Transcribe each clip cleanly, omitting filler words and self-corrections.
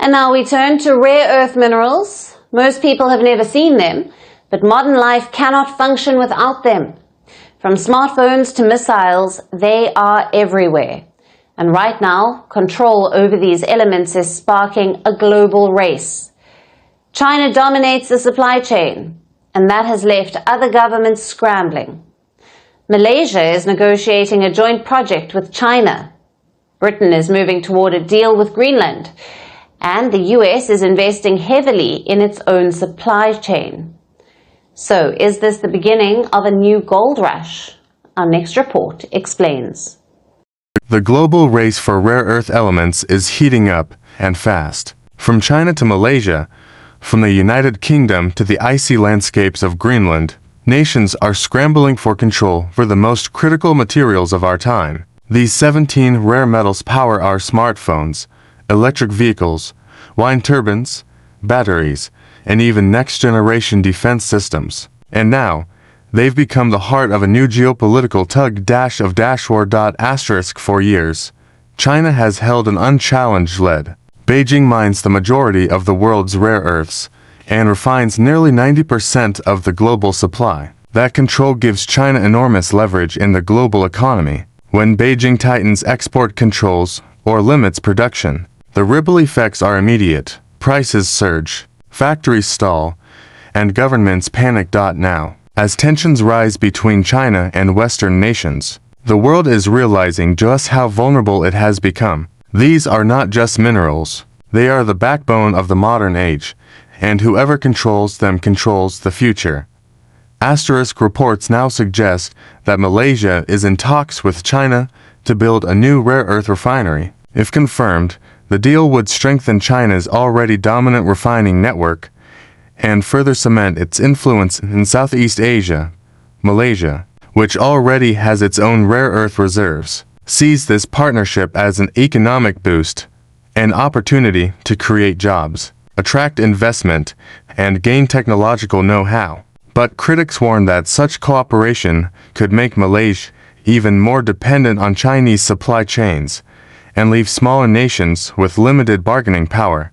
And now we turn to rare earth minerals. Most people have never seen them, but modern life cannot function without them. From smartphones to missiles, they are everywhere. And right now, control over these elements is sparking a global race. China dominates the supply chain, and that has left other governments scrambling. Malaysia is negotiating a joint project with China. Britain is moving toward a deal with Greenland, and the US is investing heavily in its own supply chain. So, is this the beginning of a new gold rush? Our next report explains. The global race for rare earth elements is heating up, and fast. From China to Malaysia, from the United Kingdom to the icy landscapes of Greenland, nations are scrambling for control for the most critical materials of our time. These 17 rare metals power our smartphones, electric vehicles, wind turbines, batteries, and even next-generation defense systems. And now, they've become the heart of a new geopolitical tug-of-war. For years, China has held an unchallenged lead. Beijing mines the majority of the world's rare earths and refines nearly 90% of the global supply. That control gives China enormous leverage in the global economy. When Beijing tightens export controls or limits production, the ripple effects are immediate. Prices surge, factories stall, and governments panic. Now, as tensions rise between China and Western nations, the world is realizing just how vulnerable it has become. These are not just minerals, they are the backbone of the modern age, and whoever controls them controls the future. Reports now suggest that Malaysia is in talks with China to build a new rare earth refinery. If confirmed, the deal would strengthen China's already dominant refining network and further cement its influence in Southeast Asia. Malaysia, which already has its own rare earth reserves, sees this partnership as an economic boost, an opportunity to create jobs, attract investment, and gain technological know-how. But critics warn that such cooperation could make Malaysia even more dependent on Chinese supply chains and leave smaller nations with limited bargaining power.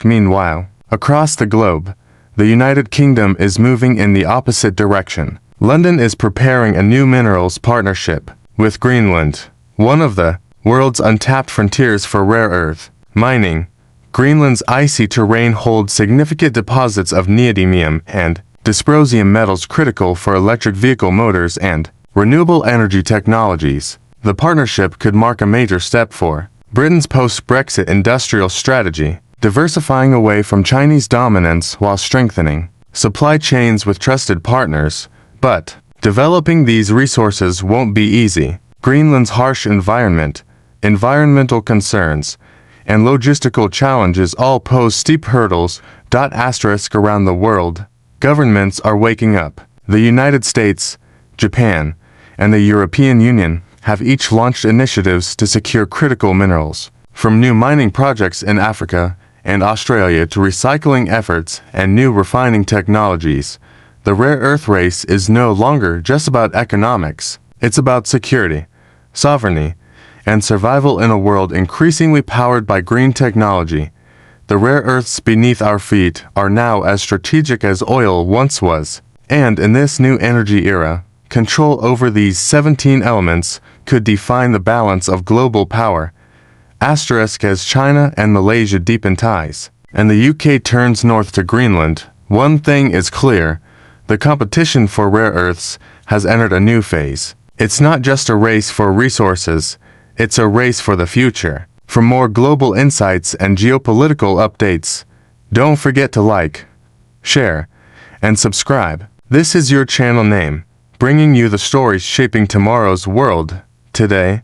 Meanwhile, across the globe, the United Kingdom is moving in the opposite direction. London is preparing a new minerals partnership with Greenland, one of the world's untapped frontiers for rare earth mining. Greenland's icy terrain holds significant deposits of neodymium and dysprosium metals critical for electric vehicle motors and renewable energy technologies. The partnership could mark a major step for Britain's post-Brexit industrial strategy, diversifying away from Chinese dominance while strengthening supply chains with trusted partners. But developing these resources won't be easy. Greenland's harsh environment, environmental concerns, and logistical challenges all pose steep hurdles. Around the world, governments are waking up. The United States, Japan, and the European Union have each launched initiatives to secure critical minerals, from new mining projects in Africa and Australia to recycling efforts and new refining technologies. The rare earth race is no longer just about economics. It's about security, sovereignty, and survival in a world increasingly powered by green technology. The rare earths beneath our feet are now as strategic as oil once was. And in this new energy era, control over these 17 elements could define the balance of global power. As China and Malaysia deepen ties, and the UK turns north to Greenland, one thing is clear: the competition for rare earths has entered a new phase. It's not just a race for resources, it's a race for the future. For more global insights and geopolitical updates, don't forget to like, share, and subscribe. This is your channel name, bringing you the stories shaping tomorrow's world, today.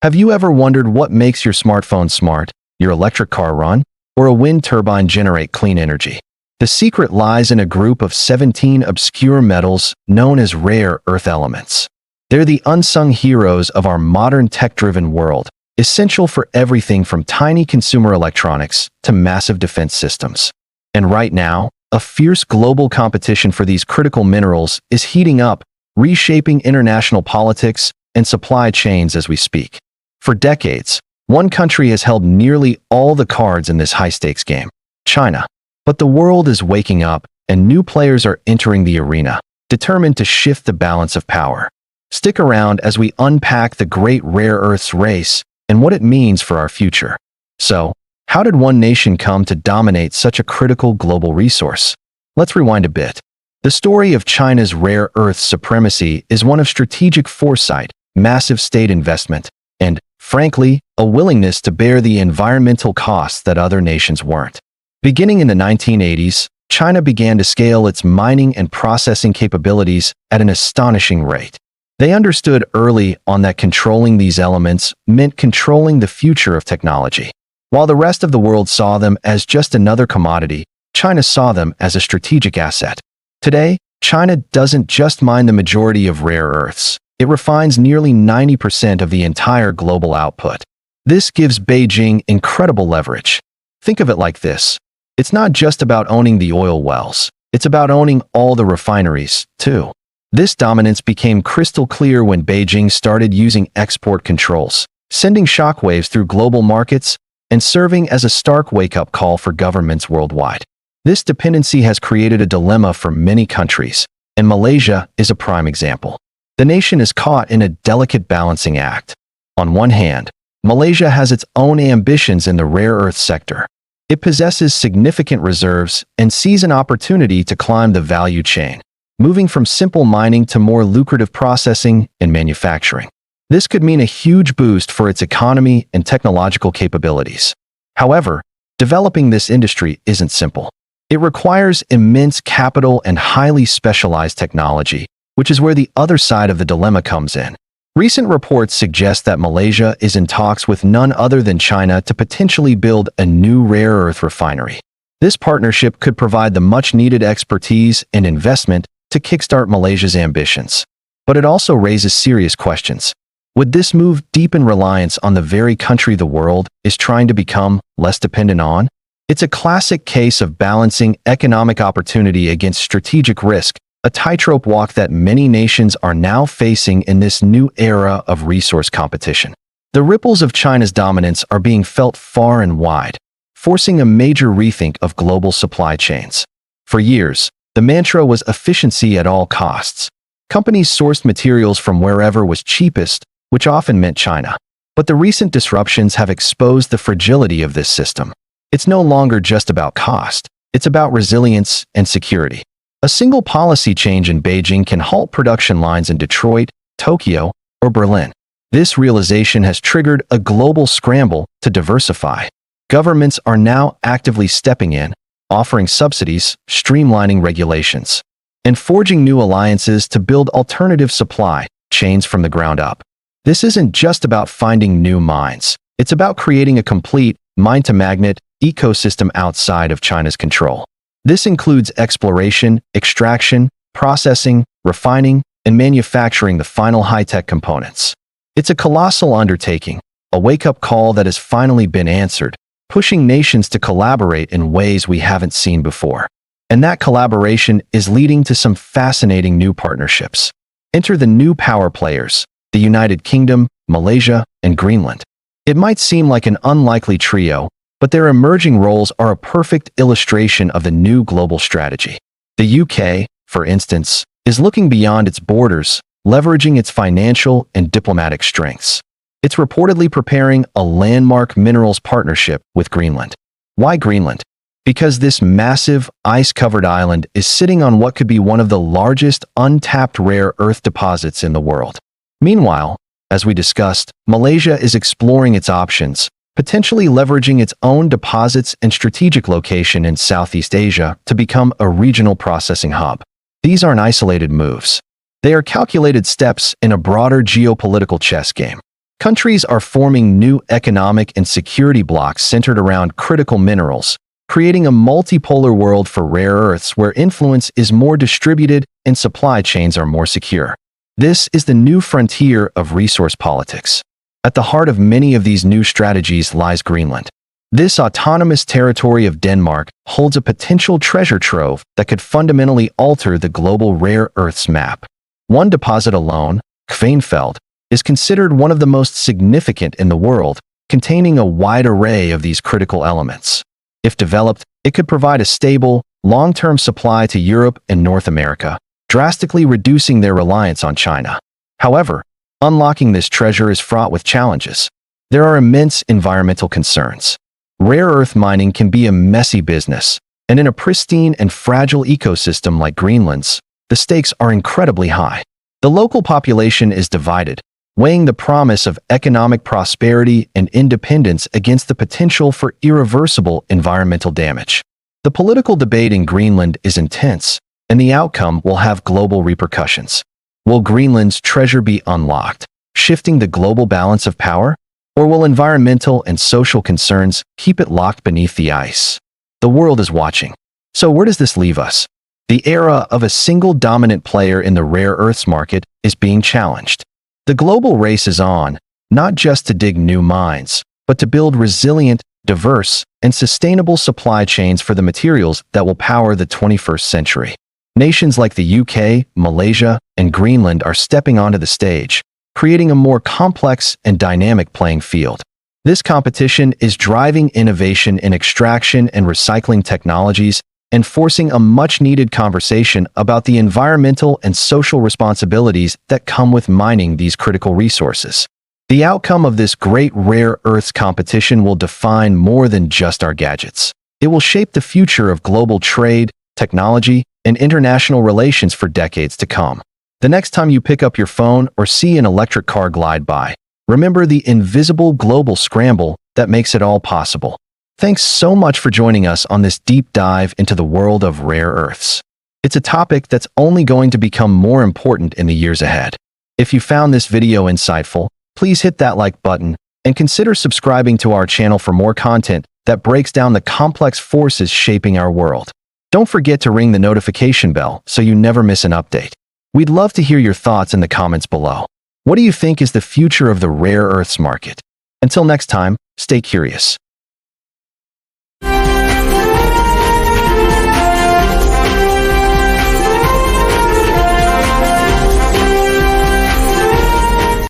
Have you ever wondered what makes your smartphone smart, your electric car run, or a wind turbine generate clean energy? The secret lies in a group of 17 obscure metals known as rare earth elements. They're the unsung heroes of our modern tech-driven world, essential for everything from tiny consumer electronics to massive defense systems. And right now, a fierce global competition for these critical minerals is heating up, reshaping international politics and supply chains as we speak. For decades, one country has held nearly all the cards in this high-stakes game, China. But the world is waking up, and new players are entering the arena, determined to shift the balance of power. Stick around as we unpack the great rare earths race and what it means for our future. So, how did one nation come to dominate such a critical global resource? Let's rewind a bit. The story of China's rare earth supremacy is one of strategic foresight, massive state investment, and, frankly, a willingness to bear the environmental costs that other nations weren't. Beginning in the 1980s, China began to scale its mining and processing capabilities at an astonishing rate. They understood early on that controlling these elements meant controlling the future of technology. While the rest of the world saw them as just another commodity, China saw them as a strategic asset. Today, China doesn't just mine the majority of rare earths. It refines nearly 90% of the entire global output. This gives Beijing incredible leverage. Think of it like this. It's not just about owning the oil wells. It's about owning all the refineries, too. This dominance became crystal clear when Beijing started using export controls, sending shockwaves through global markets and serving as a stark wake-up call for governments worldwide. This dependency has created a dilemma for many countries, and Malaysia is a prime example. The nation is caught in a delicate balancing act. On one hand, Malaysia has its own ambitions in the rare earth sector. It possesses significant reserves and sees an opportunity to climb the value chain, moving from simple mining to more lucrative processing and manufacturing. This could mean a huge boost for its economy and technological capabilities. However, developing this industry isn't simple. It requires immense capital and highly specialized technology, which is where the other side of the dilemma comes in. Recent reports suggest that Malaysia is in talks with none other than China to potentially build a new rare earth refinery. This partnership could provide the much-needed expertise and investment to kickstart Malaysia's ambitions. But it also raises serious questions. Would this move deepen reliance on the very country the world is trying to become less dependent on? It's a classic case of balancing economic opportunity against strategic risk, a tightrope walk that many nations are now facing in this new era of resource competition. The ripples of China's dominance are being felt far and wide, forcing a major rethink of global supply chains. For years, the mantra was efficiency at all costs. Companies sourced materials from wherever was cheapest, which often meant China. But the recent disruptions have exposed the fragility of this system. It's no longer just about cost. It's about resilience and security. A single policy change in Beijing can halt production lines in Detroit, Tokyo, or Berlin. This realization has triggered a global scramble to diversify. Governments are now actively stepping in, offering subsidies, streamlining regulations, and forging new alliances to build alternative supply chains from the ground up. This isn't just about finding new mines. It's about creating a complete mine-to-magnet ecosystem outside of China's control. This includes exploration, extraction, processing, refining, and manufacturing the final high-tech components. It's a colossal undertaking, a wake-up call that has finally been answered, pushing nations to collaborate in ways we haven't seen before. And that collaboration is leading to some fascinating new partnerships. Enter the new power players, the United Kingdom, Malaysia, and Greenland. It might seem like an unlikely trio, but their emerging roles are a perfect illustration of the new global strategy. The UK, for instance, is looking beyond its borders, leveraging its financial and diplomatic strengths. It's reportedly preparing a landmark minerals partnership with Greenland. Why Greenland? Because this massive, ice-covered island is sitting on what could be one of the largest untapped rare earth deposits in the world. Meanwhile, as we discussed, Malaysia is exploring its options, potentially leveraging its own deposits and strategic location in Southeast Asia to become a regional processing hub. These aren't isolated moves. They are calculated steps in a broader geopolitical chess game. Countries are forming new economic and security blocks centered around critical minerals, creating a multipolar world for rare earths where influence is more distributed and supply chains are more secure. This is the new frontier of resource politics. At the heart of many of these new strategies lies Greenland. This autonomous territory of Denmark holds a potential treasure trove that could fundamentally alter the global rare earths map. One deposit alone, Kvanefjeld, is considered one of the most significant in the world, containing a wide array of these critical elements. If developed, it could provide a stable, long-term supply to Europe and North America, drastically reducing their reliance on China. However, unlocking this treasure is fraught with challenges. There are immense environmental concerns. Rare earth mining can be a messy business, and in a pristine and fragile ecosystem like Greenland's, the stakes are incredibly high. The local population is divided, weighing the promise of economic prosperity and independence against the potential for irreversible environmental damage. The political debate in Greenland is intense, and the outcome will have global repercussions. Will Greenland's treasure be unlocked, shifting the global balance of power? Or will environmental and social concerns keep it locked beneath the ice? The world is watching. So where does this leave us? The era of a single dominant player in the rare earths market is being challenged. The global race is on, not just to dig new mines, but to build resilient, diverse, and sustainable supply chains for the materials that will power the 21st century. Nations like the UK, Malaysia, and Greenland are stepping onto the stage, creating a more complex and dynamic playing field. This competition is driving innovation in extraction and recycling technologies and forcing a much-needed conversation about the environmental and social responsibilities that come with mining these critical resources. The outcome of this great rare earths competition will define more than just our gadgets. It will shape the future of global trade, technology, and international relations for decades to come. The next time you pick up your phone or see an electric car glide by, remember the invisible global scramble that makes it all possible. Thanks so much for joining us on this deep dive into the world of rare earths. It's a topic that's only going to become more important in the years ahead. If you found this video insightful, please hit that like button and consider subscribing to our channel for more content that breaks down the complex forces shaping our world. Don't forget to ring the notification bell so you never miss an update. We'd love to hear your thoughts in the comments below. What do you think is the future of the rare earths market? Until next time, stay curious.